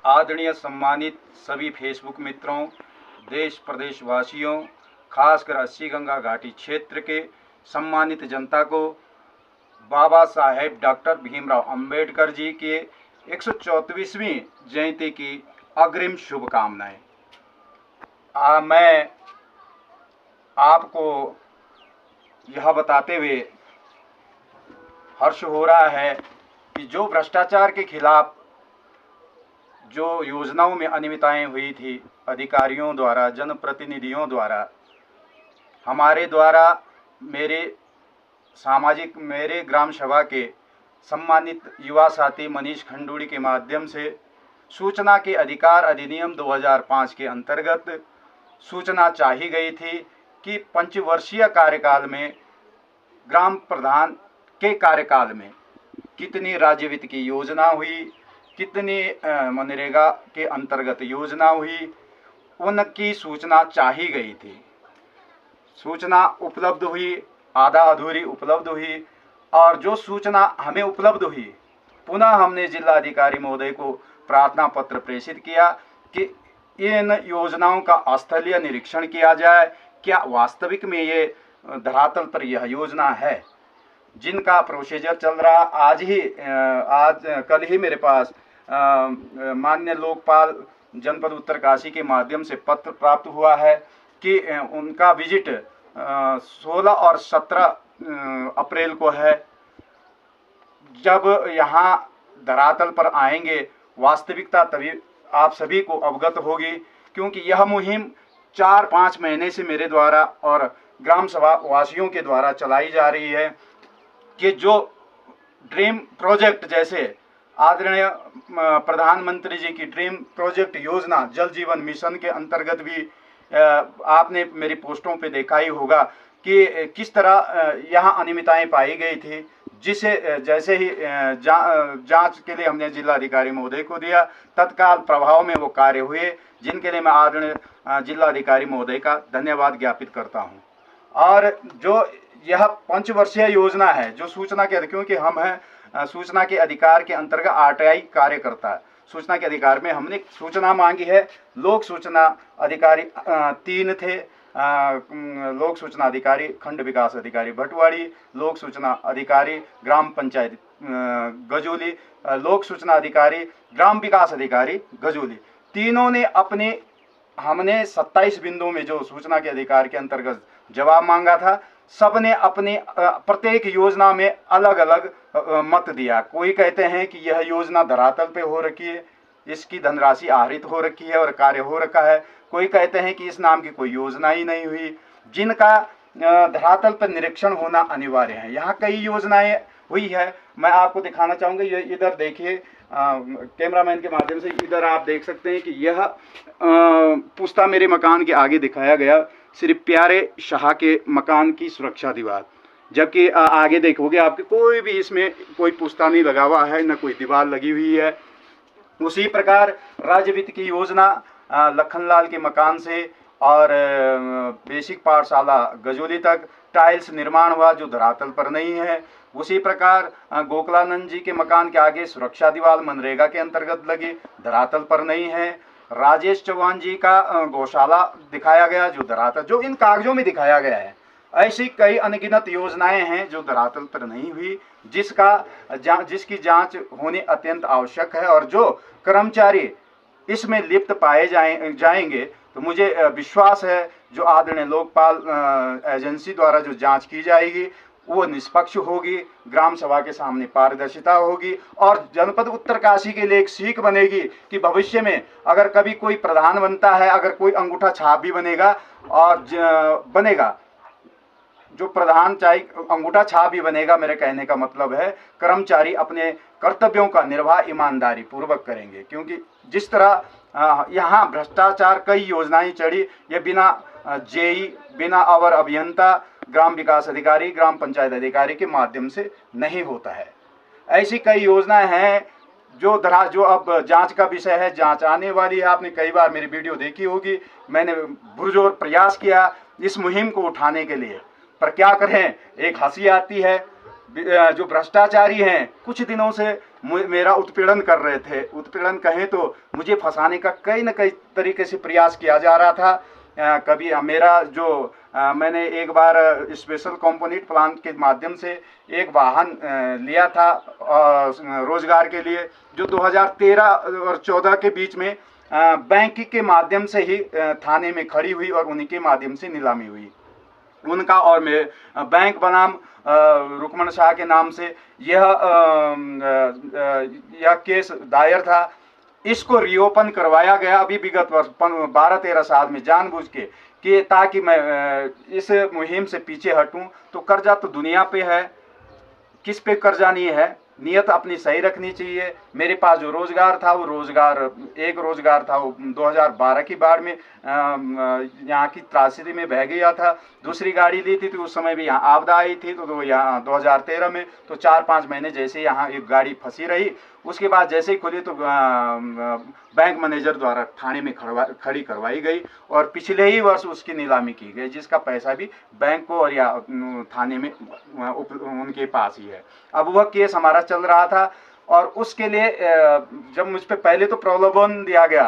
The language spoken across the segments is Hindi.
आदरणीय सम्मानित सभी फेसबुक मित्रों, देश प्रदेश वासियों, खासकर अस्सी गंगा घाटी क्षेत्र के सम्मानित जनता को बाबा साहेब डॉक्टर भीमराव अंबेडकर जी के 134वीं जयंती की अग्रिम शुभकामनाएं। मैं आपको यह बताते हुए हर्ष हो रहा है कि जो भ्रष्टाचार के खिलाफ जो योजनाओं में अनियमितताएं हुई थी अधिकारियों द्वारा, जनप्रतिनिधियों द्वारा, हमारे द्वारा, मेरे ग्राम सभा के सम्मानित युवा साथी मनीष खंडूड़ी के माध्यम से सूचना के अधिकार अधिनियम 2005 के अंतर्गत सूचना चाही गई थी कि पंचवर्षीय कार्यकाल में ग्राम प्रधान के कार्यकाल में कितनी राज्य वित्त की योजना हुई, कितनी मनरेगा के अंतर्गत योजना हुई, उनकी सूचना चाही गई थी। सूचना उपलब्ध हुई, आधा अधूरी उपलब्ध हुई, और जो सूचना हमें उपलब्ध हुई पुनः हमने जिलाधिकारी महोदय को प्रार्थना पत्र प्रेषित किया कि इन योजनाओं का स्थलीय निरीक्षण किया जाए, क्या वास्तविक में ये धरातल पर यह योजना है। जिनका प्रोसीजर चल रहा, आज कल ही मेरे पास माननीय लोकपाल जनपद उत्तरकाशी के माध्यम से पत्र प्राप्त हुआ है कि उनका विजिट 16 और 17 अप्रैल को है। जब यहाँ धरातल पर आएंगे वास्तविकता तभी आप सभी को अवगत होगी, क्योंकि यह मुहिम 4-5 महीने से मेरे द्वारा और ग्राम सभा वासियों के द्वारा चलाई जा रही है कि जो ड्रीम प्रोजेक्ट, जैसे आदरणीय प्रधानमंत्री जी की ड्रीम प्रोजेक्ट योजना जल जीवन मिशन के अंतर्गत भी आपने मेरी पोस्टों पे देखा ही होगा कि किस तरह यहाँ अनियमितताएं पाई गई थी, जिसे जैसे ही जांच के लिए हमने जिलाधिकारी महोदय को दिया, तत्काल प्रभाव में वो कार्य हुए, जिनके लिए मैं आदरणीय जिलाधिकारी महोदय का धन्यवाद ज्ञापित करता हूँ। और जो यह पंचवर्षीय योजना है, जो सूचना के, क्योंकि हम हैं सूचना के अधिकार के अंतर्गत आरटीआई कार्य करता है। सूचना के अधिकार में हमने सूचना मांगी है। लोक सूचना अधिकारी 3 थे, लोक सूचना अधिकारी खंड विकास अधिकारी भटवाड़ी, लोक सूचना अधिकारी ग्राम पंचायत गजोली, लोक सूचना अधिकारी ग्राम विकास अधिकारी गजोली, तीनों ने हमने 27 बिंदुओं में जो सूचना के अधिकार के अंतर्गत जवाब मांगा था, सबने अपने प्रत्येक योजना में अलग अलग मत दिया। कोई कहते हैं कि यह योजना धरातल पे हो रखी है, इसकी धनराशि आहरित हो रखी है और कार्य हो रखा है। कोई कहते हैं कि इस नाम की कोई योजना ही नहीं हुई, जिनका धरातल पर निरीक्षण होना अनिवार्य है। यहाँ कई योजनाएं हुई है, मैं आपको दिखाना चाहूँगा। ये इधर देखिए, कैमरामैन के माध्यम से इधर आप देख सकते हैं कि यह पुस्ता मेरे मकान के आगे दिखाया गया श्री प्यारे शाह के मकान की सुरक्षा दीवार, जबकि आगे देखोगे आपके कोई भी इसमें कोई पुस्ता नहीं लगा हुआ है, न कोई दीवार लगी हुई है। उसी प्रकार राज्य वित्त की योजना लखनलाल के मकान से और बेसिक पाठशाला गजोली तक टाइल्स निर्माण हुआ, जो धरातल पर नहीं है। उसी प्रकार गोकलानंद जी के मकान के आगे सुरक्षा दीवार मनरेगा के अंतर्गत लगी, धरातल पर नहीं है। राजेश चौहान जी का गौशाला दिखाया गया, जो धरातल, जो इन कागजों में दिखाया गया है। ऐसी कई अनगिनत योजनाएं हैं जो धरातल पर नहीं हुई, जिसकी जांच होनी अत्यंत आवश्यक है। और जो कर्मचारी इसमें लिप्त पाए जाएंगे तो मुझे विश्वास है जो आदरणीय लोकपाल एजेंसी द्वारा जो जांच की जाएगी वो निष्पक्ष होगी, ग्राम सभा के सामने पारदर्शिता होगी, और जनपद उत्तरकाशी के लिए एक सीख बनेगी कि भविष्य में अगर कभी कोई प्रधान बनता है, अगर कोई अंगूठा छाप भी बनेगा और बनेगा, जो प्रधान चाहे अंगूठा छाप भी बनेगा, मेरे कहने का मतलब है कर्मचारी अपने कर्तव्यों का निर्वाह ईमानदारी पूर्वक करेंगे। क्योंकि जिस तरह यहाँ भ्रष्टाचार कई योजनाएं चढ़ी, ये बिना जेई, बिना अवर अभियंता, ग्राम विकास अधिकारी, ग्राम पंचायत अधिकारी के माध्यम से नहीं होता है। ऐसी कई योजनाएं हैं जो अब जांच का विषय है, जांच आने वाली है। आपने कई बार मेरी वीडियो देखी होगी, मैंने पुरजोर प्रयास किया इस मुहिम को उठाने के लिए, पर क्या करें, एक हंसी आती है। जो भ्रष्टाचारी हैं कुछ दिनों से मेरा उत्पीड़न कर रहे थे। उत्पीड़न कहें तो मुझे फंसाने का कई न कई तरीके से प्रयास किया जा रहा था। कभी मेरा जो मैंने एक बार स्पेशल कंपोनेंट प्लांट के माध्यम से एक वाहन लिया था रोजगार के लिए, जो 2013 और 14 के बीच में बैंक के माध्यम से ही थाने में खड़ी हुई और उन्हीं के माध्यम से नीलामी हुई। उनका और मैं बैंक बनाम रुकमन शाह के नाम से यह केस दायर था। इसको रीओपन करवाया गया अभी विगत वर्ष 12-13 साल में जानबूझ के, कि ताकि मैं इस मुहिम से पीछे हटूं। तो कर्जा तो दुनिया पे है, किस पे कर्जा नहीं है। नियत अपनी सही रखनी चाहिए। मेरे पास जो रोजगार था वो एक रोजगार था वो 2012 की बाढ़ में यहाँ की त्रासदी में बह गया था। दूसरी गाड़ी ली थी तो उस समय भी यहाँ आपदा आई थी, तो यहाँ 2013 में तो 4-5 महीने जैसे यहाँ एक गाड़ी फंसी रही। उसके बाद जैसे ही खुली तो बैंक मैनेजर द्वारा थाने में खड़ी करवाई गई और पिछले ही वर्ष उसकी नीलामी की गई, जिसका पैसा भी बैंक को और या थाने में उनके पास ही है। अब वह केस हमारा चल रहा था और उसके लिए जब मुझ पे पहले तो प्रलोभन दिया गया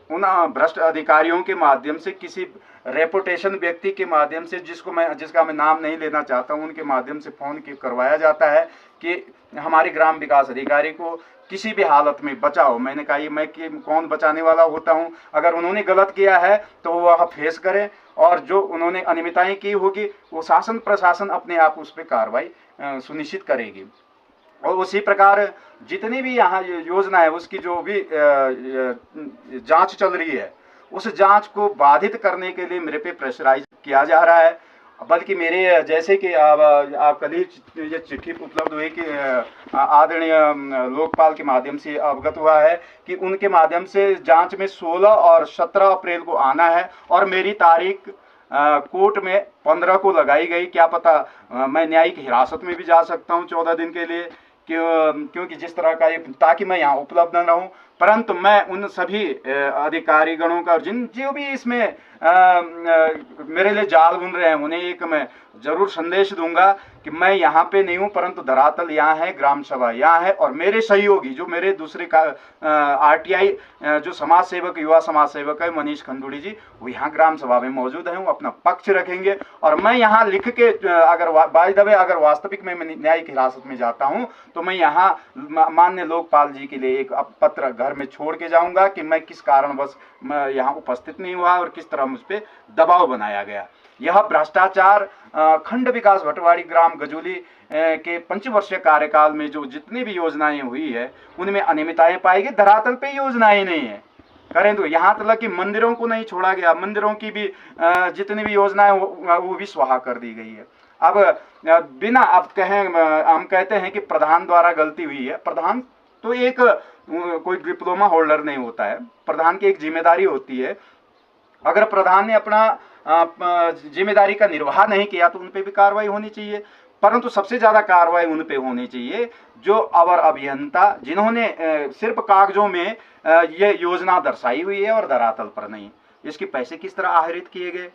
उन भ्रष्ट अधिकारियों के माध्यम से, किसी रेपुटेशन व्यक्ति के माध्यम से, जिसका मैं नाम नहीं लेना चाहता हूं, उनके माध्यम से फोन करवाया जाता है कि हमारे ग्राम विकास अधिकारी को किसी भी हालत में बचाओ। मैंने कहा ये मैं कौन बचाने वाला होता हूं। अगर उन्होंने गलत किया है तो वह फेस करें और जो उन्होंने अनियमितताएं की होगी वो शासन प्रशासन अपने आप उस पर कार्रवाई सुनिश्चित करेगी। और उसी प्रकार जितनी भी यहाँ योजना है उसकी जो भी जांच चल रही है, उस जांच को बाधित करने के लिए मेरे पे प्रेशराइज किया जा रहा है। बल्कि मेरे जैसे कि आप कल ही ये चिट्ठी उपलब्ध हुई कि आदरणीय लोकपाल के माध्यम से अवगत हुआ है कि उनके माध्यम से जांच में 16 और 17 अप्रैल को आना है और मेरी तारीख कोर्ट में 15 को लगाई गई। क्या पता मैं न्यायिक हिरासत में भी जा सकता हूं 14 दिन के लिए, क्योंकि जिस तरह का ये, ताकि मैं यहाँ उपलब्ध न रहूं। परंतु मैं उन सभी अधिकारीगणों का जो भी इसमें मेरे लिए जाल बुन रहे हैं उन्हें एक मैं जरूर संदेश दूंगा कि मैं यहाँ पे नहीं हूँ, परंतु धरातल यहाँ है, ग्राम सभा यहाँ है और मेरे सहयोगी जो मेरे दूसरे का आरटीआई जो समाज सेवक, युवा समाज सेवक है मनीष खंडूड़ी जी, वो यहाँ ग्राम सभा में मौजूद हैं। वो अपना पक्ष रखेंगे और मैं यहाँ लिख के अगर बाय द वे अगर वास्तविक में न्यायिक हिरासत में जाता हूँ तो मैं यहाँ माननीय लोकपाल जी के लिए एक पत्र घर में छोड़ के जाऊँगा कि मैं किस कारणवश मैं यहाँ उपस्थित नहीं हुआ और किस तरह मुझ पर दबाव बनाया गया। यह भ्रष्टाचार खंड विकास भटवाड़ी ग्राम गजूली के 5 वर्षीय कार्यकाल में जो जितनी भी योजनाएं हुई है उनमें अनियमितताएं पाई गई। धरातल पे योजनाएं नहीं है, करें तो यहाँ तक कि मंदिरों को नहीं छोड़ा गया, मंदिरों की भी जितनी भी योजनाएं वो भी स्वाहा कर दी गई है। अब बिना अब हम कहते हैं कि प्रधान द्वारा गलती हुई है। प्रधान तो एक कोई डिप्लोमा होल्डर नहीं होता है, प्रधान की एक जिम्मेदारी होती है। अगर प्रधान ने अपना जिम्मेदारी का निर्वाह नहीं किया तो उन पे भी कार्रवाई होनी चाहिए, परंतु सबसे ज्यादा कार्रवाई उन पे होनी चाहिए जो अवर अभियंता जिन्होंने सिर्फ कागजों में ये योजना दर्शाई हुई है और धरातल पर नहीं। इसके पैसे किस तरह आहरित किए गए,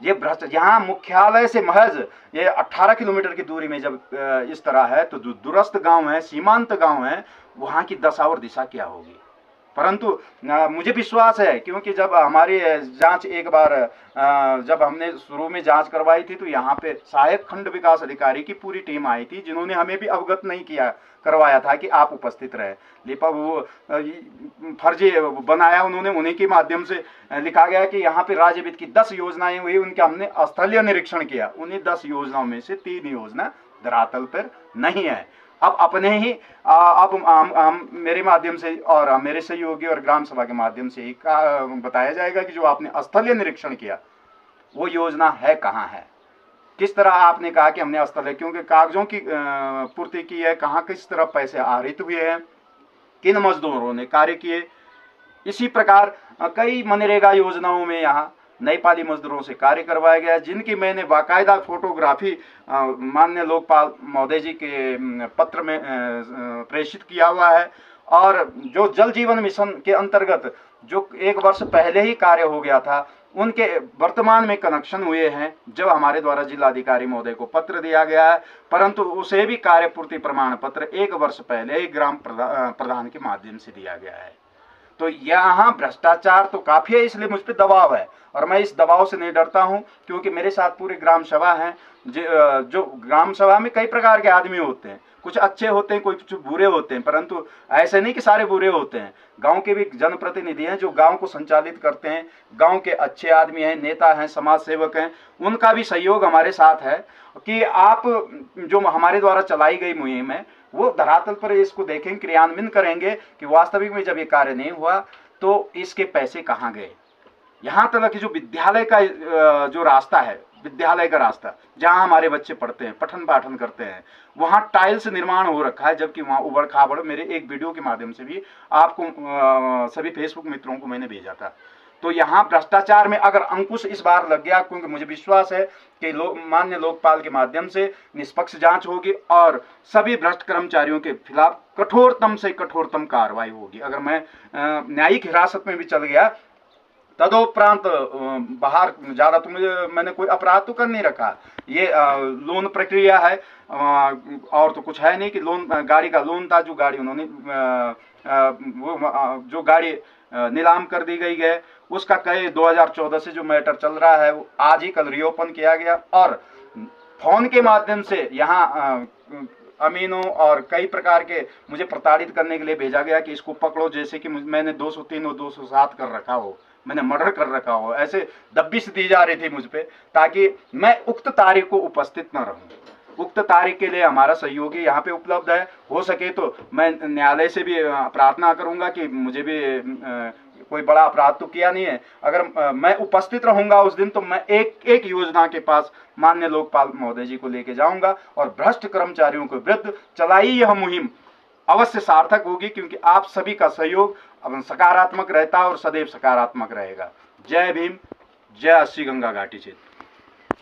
ये भ्रष्ट। यहाँ मुख्यालय से महज ये 18 किलोमीटर की दूरी में जब इस तरह है तो जो दूरस्थ गांव है, सीमांत गांव है, वहां की दशा और दिशा क्या होगी। परंतु मुझे विश्वास है, क्योंकि जब हमारी जांच एक बार जब हमने शुरू में जांच करवाई थी तो यहाँ पे सहायक खंड विकास अधिकारी की पूरी टीम आई थी, जिन्होंने हमें भी अवगत नहीं करवाया था कि आप उपस्थित रहे। लेकिन वो फर्जी बनाया उन्होंने, उन्हीं के माध्यम से लिखा गया कि यहाँ पे राज्य वित्त की 10 योजनाएं हुई, उनका हमने स्थलीय निरीक्षण किया। उन्हीं 10 योजनाओं में से 3 योजना धरातल पर नहीं है। अब अपने ही अब मेरे माध्यम से और मेरे सहयोगी और ग्राम सभा के माध्यम से ही बताया जाएगा कि जो आपने स्थलीय निरीक्षण किया वो योजना है कहाँ है, किस तरह आपने कहा कि हमने स्थलीय, क्योंकि कागजों की पूर्ति की है, कहाँ किस तरह पैसे आहरित हुए हैं, किन मजदूरों ने कार्य किए। इसी प्रकार कई मनरेगा योजनाओं में यहाँ नेपाली मजदूरों से कार्य करवाया गया, जिनकी मैंने बाकायदा फोटोग्राफी माननीय लोकपाल महोदय जी के पत्र में प्रेषित किया हुआ है। और जो जल जीवन मिशन के अंतर्गत जो 1 वर्ष पहले ही कार्य हो गया था, उनके वर्तमान में कनेक्शन हुए हैं, जब हमारे द्वारा जिलाधिकारी महोदय को पत्र दिया गया है, परंतु उसे भी कार्य पूर्ति प्रमाण पत्र 1 वर्ष पहले ही ग्राम प्रधान के माध्यम से दिया गया है। तो यहाँ भ्रष्टाचार तो काफ़ी है, इसलिए मुझ पर दबाव है और मैं इस दबाव से नहीं डरता हूँ, क्योंकि मेरे साथ पूरी ग्राम सभा है। जो ग्राम सभा में कई प्रकार के आदमी होते हैं, कुछ अच्छे होते हैं, कुछ बुरे होते हैं, परंतु ऐसे नहीं कि सारे बुरे होते हैं। गांव के भी जनप्रतिनिधि हैं जो गांव को संचालित करते हैं, गांव के अच्छे आदमी हैं, नेता हैं, समाज सेवक हैं, उनका भी सहयोग हमारे साथ है कि आप जो हमारे द्वारा चलाई गई मुहिम है वो धरातल पर इसको देखेंगे, क्रियान्वयन करेंगे कि वास्तविक में जब ये कार्य नहीं हुआ तो इसके पैसे कहाँ गए। यहाँ तक कि जो विद्यालय का जो रास्ता है, विद्यालय का रास्ता जहाँ हमारे बच्चे पढ़ते हैं, पठन पाठन करते हैं, वहाँ टाइल्स निर्माण हो रखा है, जबकि वहाँ उबड़ खाबड़, मेरे एक वीडियो के माध्यम से भी आपको सभी फेसबुक मित्रों को मैंने भेजा था। तो यहाँ भ्रष्टाचार में अगर अंकुश इस बार लग गया, क्योंकि मुझे विश्वास है कि माननीय लोकपाल के माध्यम से निष्पक्ष जांच होगी और सभी भ्रष्ट कर्मचारियों के खिलाफ कठोरतम से कठोरतम कार्रवाई होगी। अगर मैं न्यायिक हिरासत में भी चल गया तदोपरांत बाहर ज़्यादा तो मैंने कोई अपराध तो कर नहीं रखा। ये लोन प्रक्रिया है और तो कुछ है नहीं कि लोन, गाड़ी का लोन था, जो गाड़ी उन्होंने जो गाड़ी नीलाम कर दी गई है उसका कई 2014 से जो मैटर चल रहा है वो आज ही कल रीओपन किया गया और फोन के माध्यम से यहाँ अमीनों और कई प्रकार के मुझे प्रताड़ित करने के लिए भेजा गया कि इसको पकड़ो, जैसे कि मैंने 203 और 207 कर रखा हो, मैंने मर्डर कर रखा हो, ऐसे दबिश दी जा रही थी मुझ पे ताकि मैं उक्त तारीख को उपस्थित न रहूं। उक्त तारीख के लिए हमारा सहयोगी यहाँ पे उपलब्ध है, हो सके तो मैं न्यायालय से भी प्रार्थना करूंगा कि मुझे भी कोई बड़ा अपराध तो किया नहीं है, अगर मैं उपस्थित रहूंगा उस दिन तो मैं एक योजना के पास माननीय लोकपाल महोदय जी को लेके जाऊंगा और भ्रष्ट कर्मचारियों के विरुद्ध चलाई यह मुहिम अवश्य सार्थक होगी, क्योंकि आप सभी का सहयोग सकारात्मक रहता है और सदैव सकारात्मक रहेगा। जय भीम, जय अस्सी गंगा घाटी क्षेत्र।